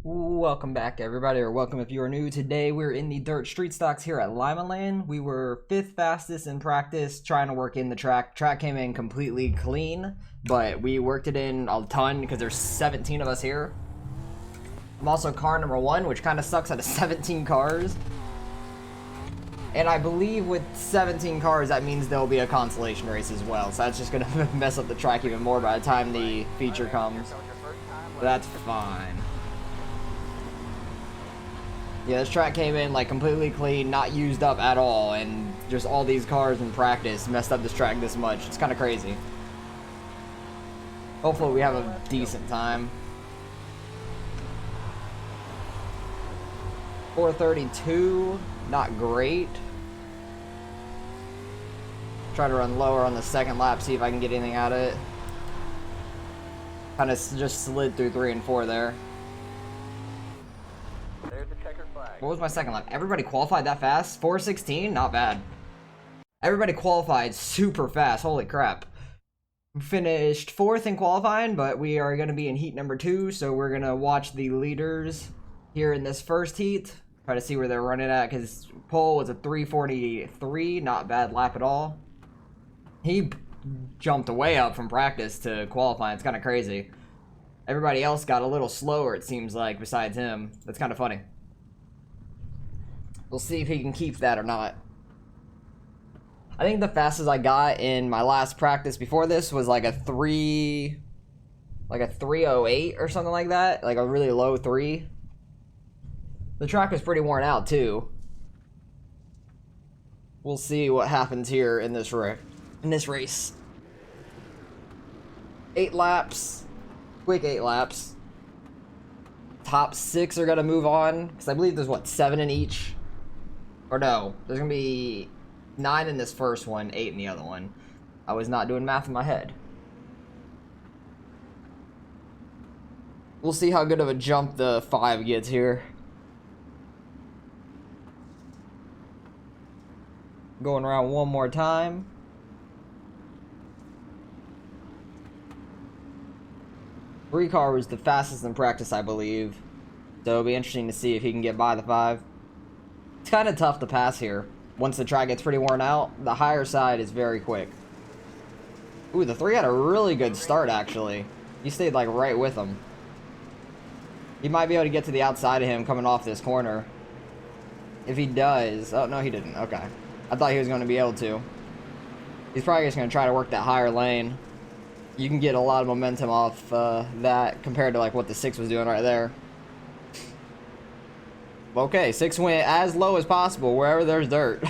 Welcome back, everybody, or welcome if you are new. Today we're in the dirt street stocks here at Limaland. We were 5th fastest in practice, trying to work in the track. Track came in completely clean, but we worked it in a ton because there's 17 of us here. I'm also car number 1, which kind of sucks out of 17 cars. And I believe with 17 cars, that means there'll be a consolation race as well. So that's just going to mess up the track even more by the time the feature comes. But that's fine. Yeah, this track came in like completely clean, not used up at all, and just all these cars in practice messed up this track this much. It's kind of crazy. Hopefully we have a decent time. 432, not great. Try to run lower on the second lap, see if I can get anything out of it. Kind of just slid through 3 and 4 there. What was my second lap? Everybody qualified that fast? 4:16? Not bad. Everybody qualified super fast. Holy crap. Finished 4th in qualifying, but we are going to be in heat number 2, so we're going to watch the leaders here in this first heat. Try to see where they're running at, because pole was a 3:43. Not bad lap at all. He jumped way up from practice to qualifying. It's kind of crazy. Everybody else got a little slower, it seems like, besides him. That's kind of funny. We'll see if he can keep that or not. I think the fastest I got in my last practice before this was like a 308 or something like that. Like a really low 3. The track was pretty worn out too. We'll see what happens here in this race. 8 laps. Quick 8 laps. Top 6 are gonna move on, because I believe there's what, 7 in each? Or no, there's gonna be 9 in this first one, 8 in the other one. I was not doing math in my head. We'll see how good of a jump the 5 gets here. Going around one more time. Three car was the fastest in practice, I believe. So it'll be interesting to see if he can get by the 5. It's kind of tough to pass here. Once the track gets pretty worn out, the higher side is very quick. Ooh, the 3 had a really good start, actually. He stayed, like, right with him. He might be able to get to the outside of him coming off this corner. If he does... Oh, no, he didn't. Okay. I thought he was going to be able to. He's probably just going to try to work that higher lane. You can get a lot of momentum off that compared to, like, what the 6 was doing right there. Okay, 6 went as low as possible wherever there's dirt.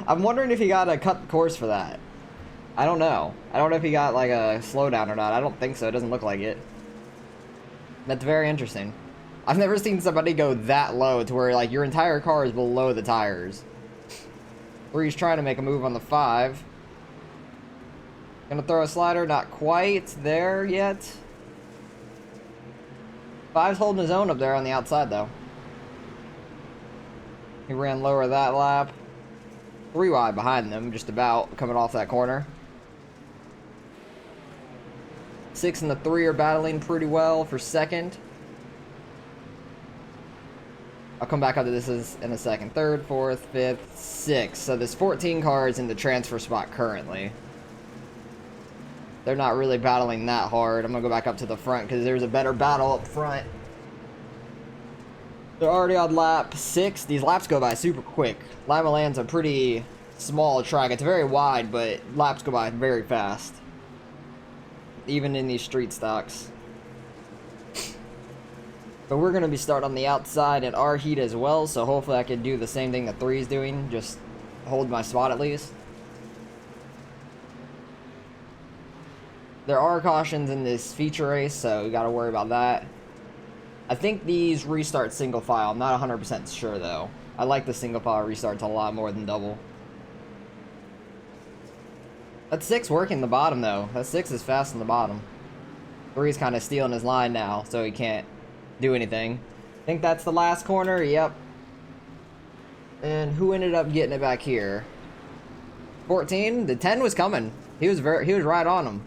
I'm wondering if he got a cut course for that. I don't know. I don't know if he got like a slowdown or not. I don't think so. It doesn't look like it. That's very interesting. I've never seen somebody go that low to where like your entire car is below the tires. 3's trying to make a move on the 5. Gonna throw a slider. Not quite there yet. 5's holding his own up there on the outside though. He ran lower that lap. 3 wide behind them, just about, coming off that corner. 6 and the 3 are battling pretty well for second. I'll come back up to this in a second. 3rd, 4th, 5th, 6th. So there's 14 cars in the transfer spot currently. They're not really battling that hard. I'm going to go back up to the front because there's a better battle up front. They're already on lap 6. These laps go by super quick. Limaland's a pretty small track. It's very wide, but laps go by very fast. Even in these street stocks. But we're going to be starting on the outside in our heat as well, so hopefully I can do the same thing that 3's doing. Just hold my spot at least. There are cautions in this feature race, so we got to worry about that. I think these restart single file. I'm not 100% sure though. I like the single file restarts a lot more than double. That 6 working the bottom though. That 6 is fast in the bottom. 3's kind of stealing his line now, so he can't do anything. I think that's the last corner. Yep. And who ended up getting it back here? 14. The 10 was coming. He was right on him.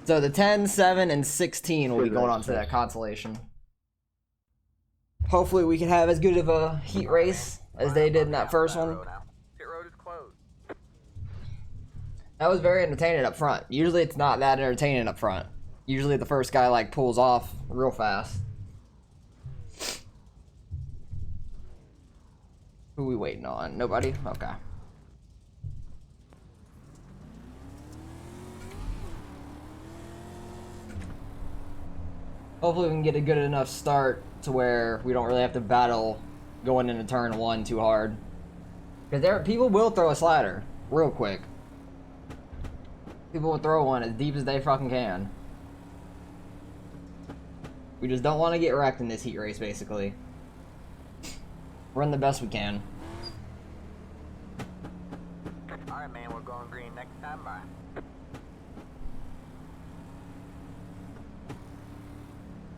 So the 10, 7, and 16 will be going on to that consolation. Hopefully we can have as good of a heat race as they did in that first one. Pit road is closed. That was very entertaining up front. Usually it's not that entertaining up front. Usually the first guy like pulls off real fast. Who we waiting on? Nobody? Okay. Hopefully we can get a good enough start to where we don't really have to battle going into turn 1 too hard. Because people will throw a slider real quick. People will throw one as deep as they fucking can. We just don't want to get wrecked in this heat race, basically. Run the best we can. Alright, man, we're going green next time. Bye.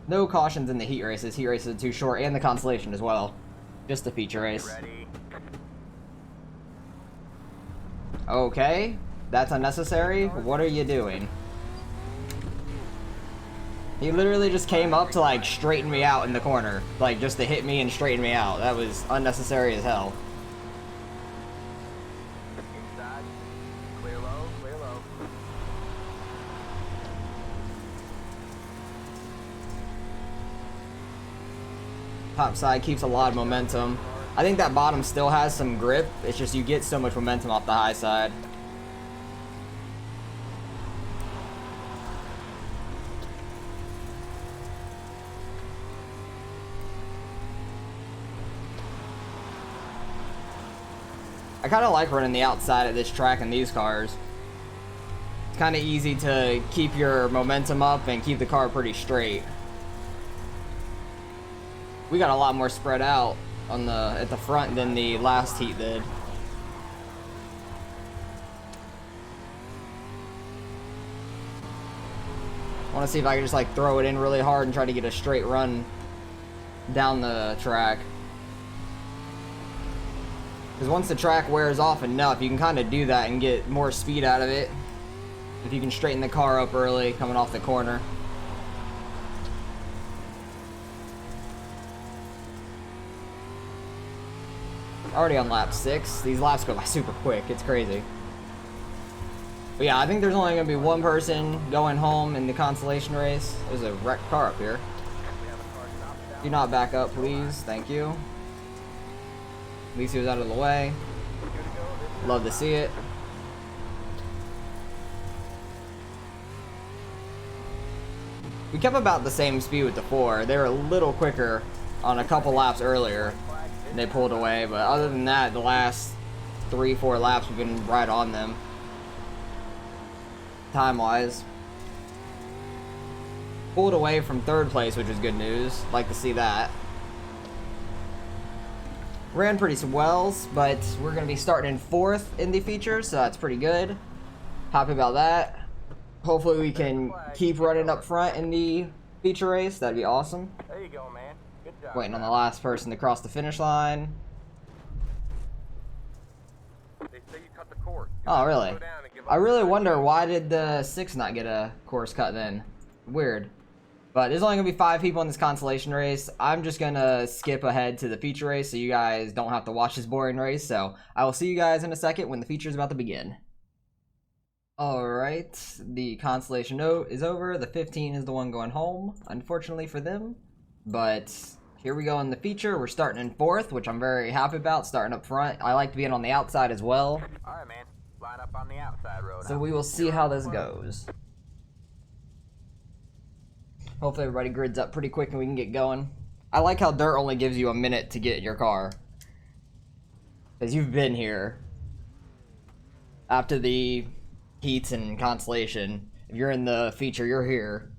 No cautions in the heat races. Heat races are too short, and the consolation as well. Just a feature race. Ready. Okay, that's unnecessary. What are you doing? He literally just came up to like straighten me out in the corner. Like just to hit me and straighten me out. That was unnecessary as hell. Inside. Clear low, clear low. Top side keeps a lot of momentum. I think that bottom still has some grip. It's just you get so much momentum off the high side. I kind of like running the outside of this track in these cars. It's kind of easy to keep your momentum up and keep the car pretty straight. We got a lot more spread out on at the front than the last heat did. I want to see if I can just like throw it in really hard and try to get a straight run down the track. Because once the track wears off enough, you can kind of do that and get more speed out of it. If you can straighten the car up early, coming off the corner. Already on lap 6. These laps go by super quick. It's crazy. But yeah, I think there's only going to be one person going home in the consolation race. There's a wrecked car up here. Do not back up, please. Thank you. At least he was out of the way. Love to see it. We kept about the same speed with the 4. They were a little quicker on a couple laps earlier. And they pulled away, but other than that, the last 3-4 laps we've been right on them. Time-wise. Pulled away from 3rd place, which is good news. Like to see that. Ran pretty well, but we're going to be starting in 4th in the features, so that's pretty good. Happy about that. Hopefully we can keep running up front in the feature race. That'd be awesome. There you go, man. Good job. Waiting on the last person to cross the finish line. They say you cut the course. Oh, really? I really wonder why did the 6 not get a course cut then? Weird. But there's only going to be 5 people in this consolation race. I'm just going to skip ahead to the feature race so you guys don't have to watch this boring race. So I will see you guys in a second when the feature is about to begin. Alright, the consolation note is over. The 15 is the one going home, unfortunately for them. But here we go in the feature. We're starting in 4th, which I'm very happy about, starting up front. I like being on the outside as well. Alright, man. Line up on the outside road. So we will see how this goes. Hopefully everybody grids up pretty quick and we can get going. I like how dirt only gives you a minute to get in your car. Because you've been here. After the heats and consolation, if you're in the feature, you're here.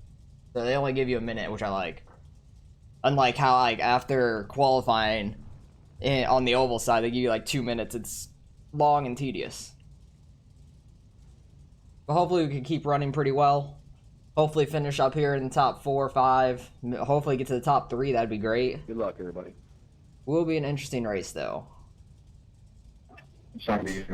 So they only give you a minute, which I like. Unlike how like after qualifying on the oval side, they give you like 2 minutes. It's long and tedious. But hopefully we can keep running pretty well. Hopefully finish up here in the top 4 or 5. Hopefully get to the top 3. That'd be great. Good luck, everybody. Will be an interesting race, though. Sorry,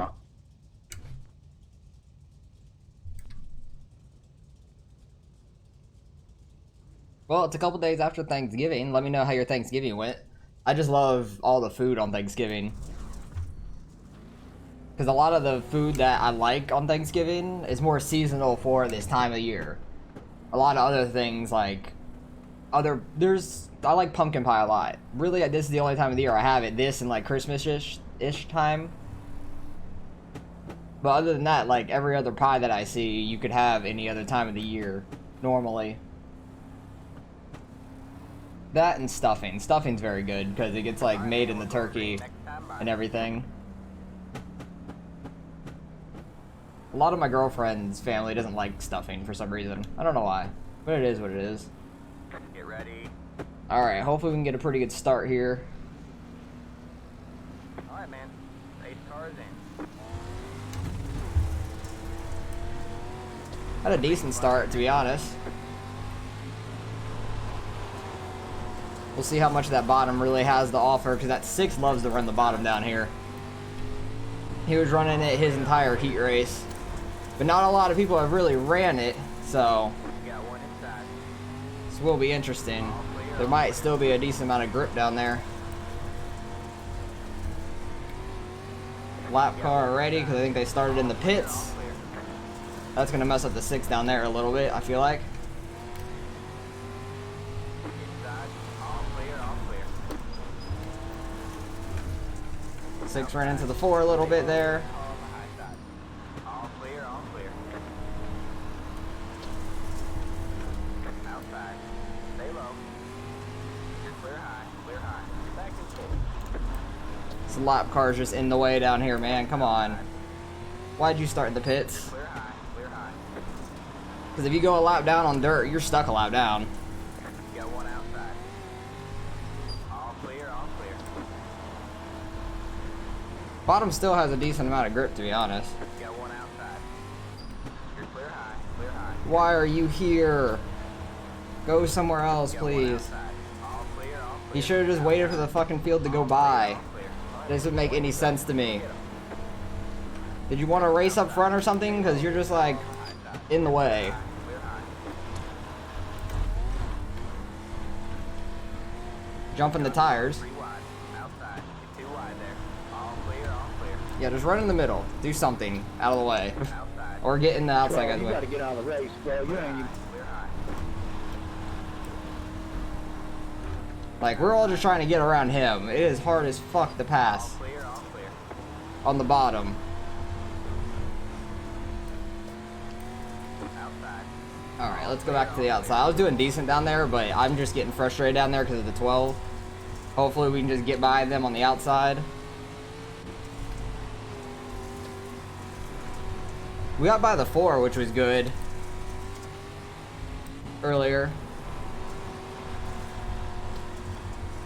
Well, it's a couple days after Thanksgiving. Let me know how your Thanksgiving went. I just love all the food on Thanksgiving. Because a lot of the food that I like on Thanksgiving is more seasonal for this time of year. A lot of other things like I like pumpkin pie a lot. Really, this is the only time of the year I have it. This and like Christmas-ish time. But other than that, like every other pie that I see, you could have any other time of the year normally. That and stuffing. Stuffing's very good because it gets like made in the turkey and everything. A lot of my girlfriend's family doesn't like stuffing for some reason. I don't know why, but it is what it is. Get ready. Alright, hopefully we can get a pretty good start here. Alright, man. 8 cars in. Had a decent start, to be honest. We'll see how much that bottom really has to offer, because that 6 loves to run the bottom down here. He was running it his entire heat race. But not a lot of people have really ran it, so Got one inside. this will be interesting. There might still be a decent amount of grip down there. Lap car ready, because I think they started in the pits. Clear. That's going to mess up the 6 down there a little bit, I feel like. Inside. All clear, all clear. 6 ran into the 4 a little bit there. All on the high side. All clear, all clear. Outside. Stay low. Clear high, clear high. Back and forth. This lap car's just in the way down here, man. Come on. Why'd you start in the pits? Clear high, clear high. Because if you go a lap down on dirt, you're stuck a lap down. Got one outside. All clear, all clear. Bottom still has a decent amount of grip, to be honest. Got one outside. You're clear high, clear high. Why are you here? Go somewhere else, Got one please. outside. All clear, all clear. You should have just waited for the fucking field to go by. All clear. This doesn't make any sense to me. Did you want to race up front or something? Because you're just like in the way. Clear high. Jumping the tires. 3 wide. Outside. Get 2 wide there. All clear, all clear. Yeah, just run in the middle. Do something out of the way. Outside. Or get in the outside Bro, guy's you way. gotta get out of the race, bro. You ain't even... Clear high. Like, we're all just trying to get around him. It is hard as fuck to pass Clear, all clear. on the bottom. Outside. Alright, let's go back to the outside. I was doing decent down there, but I'm just getting frustrated down there because of the 12. Hopefully we can just get by them on the outside. We got by the 4, which was good. Earlier.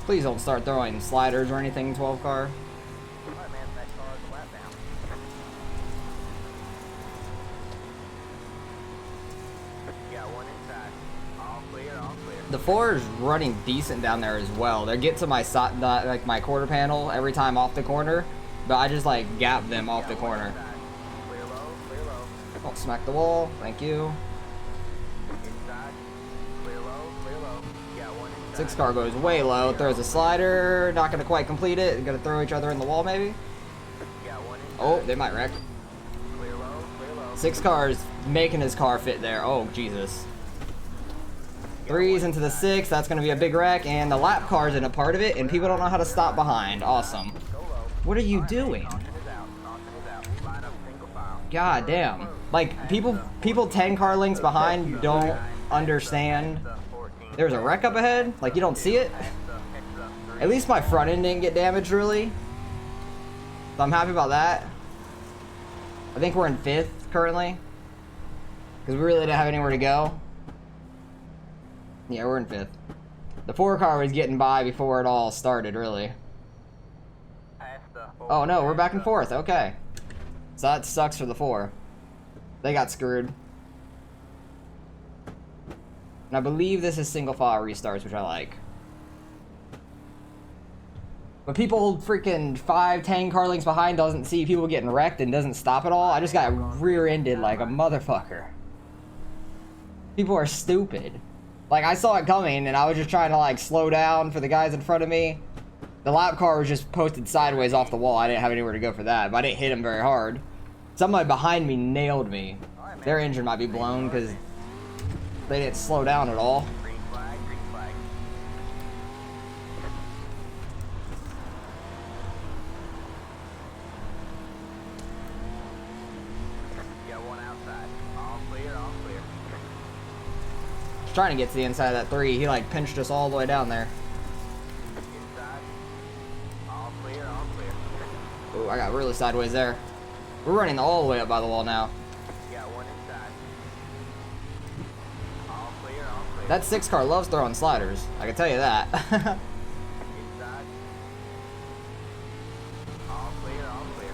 Please don't start throwing sliders or anything, 12 car. Alright, man. That car is a lap down. Got one inside. All clear, all clear. The 4 is running decent down there as well. They get to my side, like my quarter panel every time off the corner, but I just like gap them off the corner. Inside. Clear low, clear low. Don't smack the wall. Thank you. Inside. Clear low, clear low. Got one inside. 6 car goes way low. Throws a slider. Not gonna quite complete it. Gonna throw each other in the wall maybe. Got one inside. Oh, they might wreck. Clear low, clear low. 6 cars making his car fit there. Oh Jesus. 3's into the 6. That's gonna be a big wreck, and the lap car's in a part of it, and people don't know how to stop behind. Awesome. Go low. What are you Alright, doing? Caution is out. Caution is out. Line up single file. God damn. Like people 10 car lengths behind don't understand. There's a wreck up ahead. Like you don't see it. At least my front end didn't get damaged really. So I'm happy about that. I think we're in 5th currently. Because we really didn't have anywhere to go. Yeah, we're in 5th. The 4 car was getting by before it all started, really. Oh no, we're back in 4th. Okay. So that sucks for the 4. They got screwed. And I believe this is single file restarts, which I like. But people freaking 5, 10 car lengths behind doesn't see people getting wrecked and doesn't stop at all. I just got rear-ended like a motherfucker. People are stupid. Like, I saw it coming, and I was just trying to, like, slow down for the guys in front of me. The lap car was just posted sideways off the wall. I didn't have anywhere to go for that, but I didn't hit him very hard. Somebody behind me nailed me. Their engine might be blown because they didn't slow down at all. Green flag, green flag. Got one outside. All clear, all clear. Just trying to get to the inside of that 3. He like pinched us all the way down there. Inside. All clear, all clear. Ooh, I got really sideways there. We're running all the way up by the wall now. Got one inside. All clear, all clear. That 6 car loves throwing sliders. I can tell you that. Inside. All clear, all clear.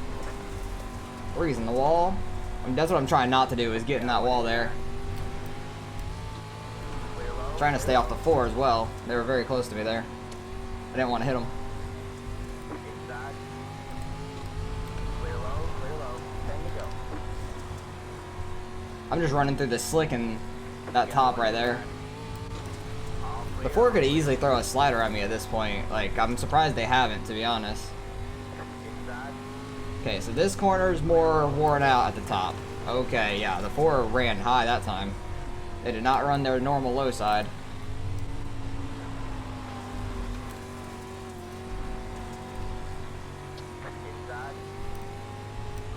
Freezing the wall. I mean, that's what I'm trying not to do, is get in that wall there. Clear low. Trying to stay off the 4 as well. They were very close to me there. I didn't want to hit them. Inside. Clear low, clear low. 10 to go. I'm just running through the slick and that top right there. All The clear. 4 could easily throw a slider at me at this point. Like, I'm surprised they haven't, to be honest. Inside. Okay, so this corner is more worn out at the top. Okay, yeah, the 4 ran high that time. They did not run their normal low side. Inside.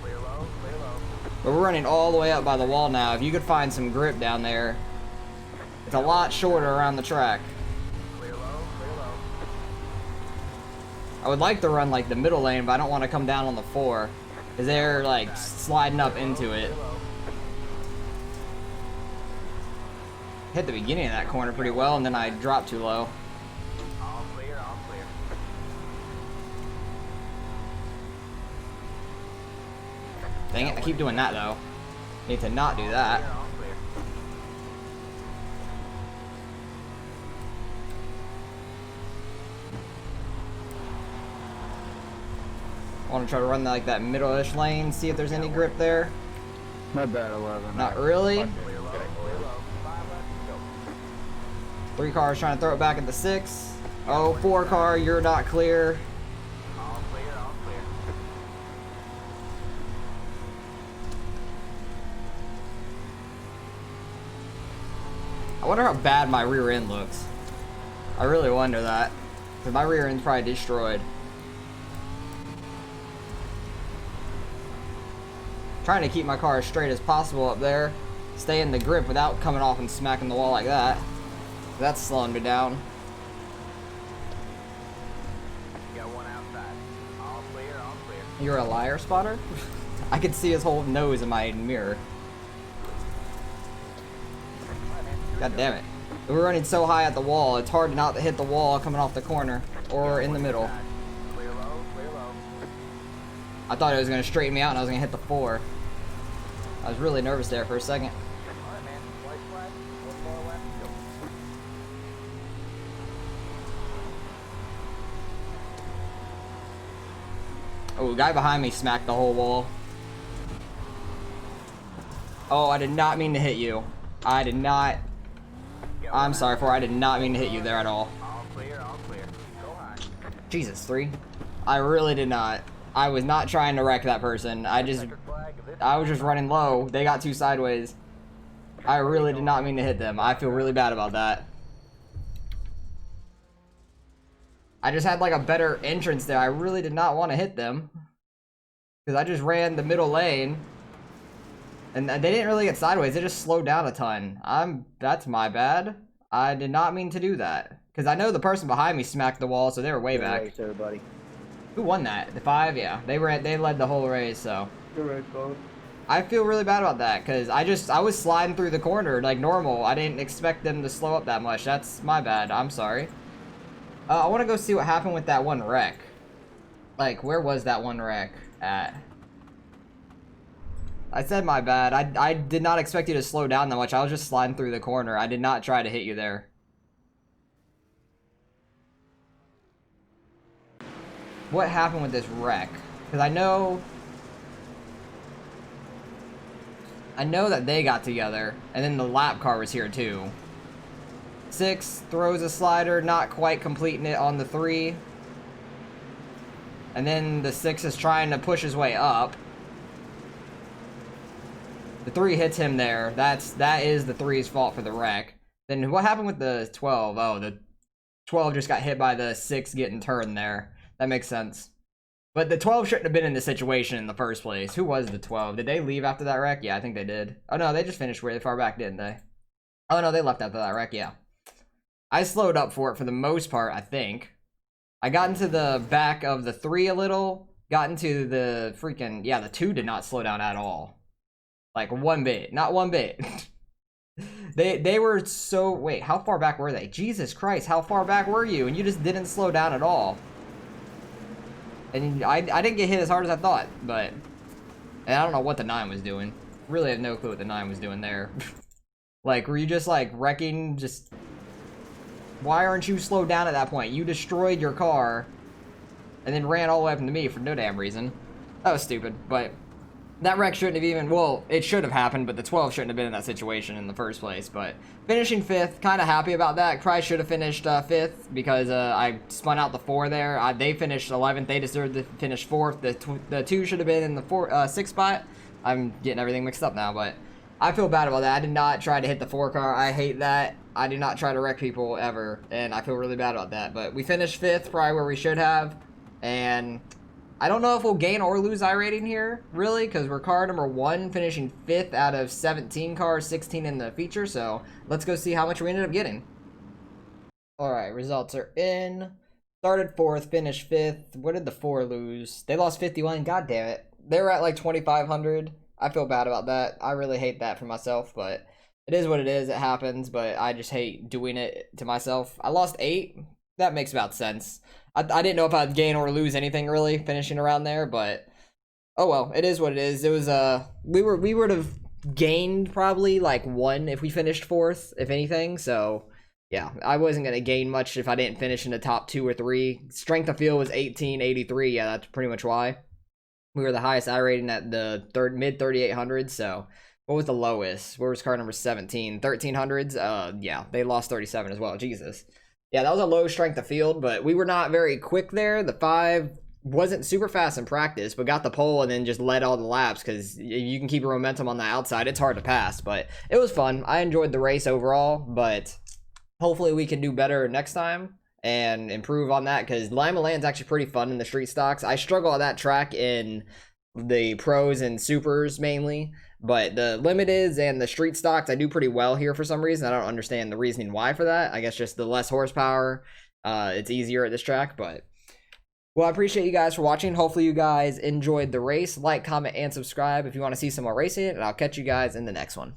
Clear low, clear low. But we're running all the way up by the wall now. If you could find some grip down there, it's a lot shorter around the track. Clear low, clear low. I would like to run like the middle lane, but I don't want to come down on the 4. Because they're like sliding up into it. Clear low. Hit the beginning of that corner pretty well, and then I dropped too low. All clear, all clear. Dang it, I keep doing that though. Need to not do that. Clear, all clear. I want to try to run like that middle-ish lane, see if there's any grip there. My bad, 11. Not really. Clear low, clear low. 5 left to go. 3 cars trying to throw it back at the 6. Oh, 4 car, you're not clear. All clear, all clear. I wonder how bad my rear end looks. I really wonder that. Because my rear end's probably destroyed. Trying to keep my car as straight as possible up there. Stay in the grip without coming off and smacking the wall like that. That's slowing me down. Got one outside. All clear, all clear. You're a liar, spotter? I could see his whole nose in my mirror. God damn it. We're running so high at the wall, it's hard not to hit the wall coming off the corner or in the middle. Clear low, clear low. I thought it was going to straighten me out and I was going to hit the 4. I was really nervous there for a second. All right, man. White flag. 1 more left to go. Oh, a guy behind me smacked the whole wall. Oh, I did not mean to hit you. I did not. I'm sorry for. I did not mean to hit you there at all. All clear, all clear. Go high. Jesus, 3. I really did not. I was not trying to wreck that person. I was just running low. They got too sideways. I really did not mean to hit them. I feel really bad about that. I just had like a better entrance there. I really did not want to hit them. Because I just ran the middle lane. And they didn't really get sideways. They just slowed down a ton. That's my bad. I did not mean to do that. Because I know the person behind me smacked the wall, so they were way back. Race, everybody. Who won that? The 5? Yeah. They led the whole race, so. Good race, folks. I feel really bad about that, because I was sliding through the corner like normal. I didn't expect them to slow up that much. That's my bad. I'm sorry. I want to go see what happened with that one wreck. Like, where was that one wreck at? I said my bad. I did not expect you to slow down that much. I was just sliding through the corner. I did not try to hit you there. What happened with this wreck? Because I know that they got together, and then the lap car was here too. 6 throws a slider, not quite completing it on the 3. And then the 6 is trying to push his way up. The 3 hits him there. That is the 3's fault for the wreck. Then what happened with the 12? Oh, the 12 just got hit by the 6 getting turned there. That makes sense. But the 12 shouldn't have been in this situation in the first place. Who was the 12? Did they leave after that wreck? Yeah, I think they did. Oh, no, they just finished way far back, didn't they? Oh, no, they left after that wreck, yeah. I slowed up for it for the most part, I think. I got into the back of the 3 a little. Got into the freaking... Yeah, the 2 did not slow down at all. Like, one bit. Not one bit. They were so... Wait, how far back were they? Jesus Christ, how far back were you? And you just didn't slow down at all. And I didn't get hit as hard as I thought, but... And I don't know what the 9 was doing. Really have no clue what the 9 was doing there. Like, were you just, like, wrecking? Just... Why aren't you slowed down at that point? You destroyed your car, and then ran all the way up into me for no damn reason. That was stupid, but... That wreck shouldn't have even... Well, it should have happened, but the 12 shouldn't have been in that situation in the first place. But finishing 5th, kind of happy about that. Probably should have finished 5th because I spun out the 4 there. They finished 11th. They deserved to finish 4th. The 2 should have been in the 6th spot. I'm getting everything mixed up now, but I feel bad about that. I did not try to hit the 4 car. I hate that. I do not try to wreck people ever, and I feel really bad about that. But we finished 5th, probably where we should have, and... I don't know if we'll gain or lose iRating here, really, because we're car number 1, finishing 5th out of 17 cars, 16 in the feature, so let's go see how much we ended up getting. Alright, results are in. Started 4th, finished 5th. What did the 4 lose? They lost 51, god damn it. They were at like 2,500. I feel bad about that. I really hate that for myself, but it is what it is. It happens, but I just hate doing it to myself. I lost 8. That makes about sense. I didn't know if I'd gain or lose anything really finishing around there, but oh well, it is what it is. It was we would have gained probably like 1 if we finished 4th, if anything. So yeah, I wasn't gonna gain much if I didn't finish in the top 2 or 3. Strength of field was 1883. Yeah, that's pretty much why. We were the highest iRating at the mid 3800s. So what was the lowest? Where was car number 17? 1300s. Yeah, they lost 37 as well. Jesus. Yeah, that was a low strength of field, but we were not very quick there. The 5 wasn't super fast in practice, but got the pole and then just led all the laps because you can keep your momentum on the outside. It's hard to pass, but it was fun. I enjoyed the race overall, but hopefully we can do better next time and improve on that because Limaland's actually pretty fun in the street stocks. I struggle on that track in the pros and supers mainly, but the limiteds and the street stocks I do pretty well here for some reason. I don't understand the reasoning why for that. I guess just the less horsepower, it's easier at this track. But well, I appreciate you guys for watching. Hopefully you guys enjoyed the race. Like, comment, and subscribe if you want to see some more racing, and I'll catch you guys in the next one.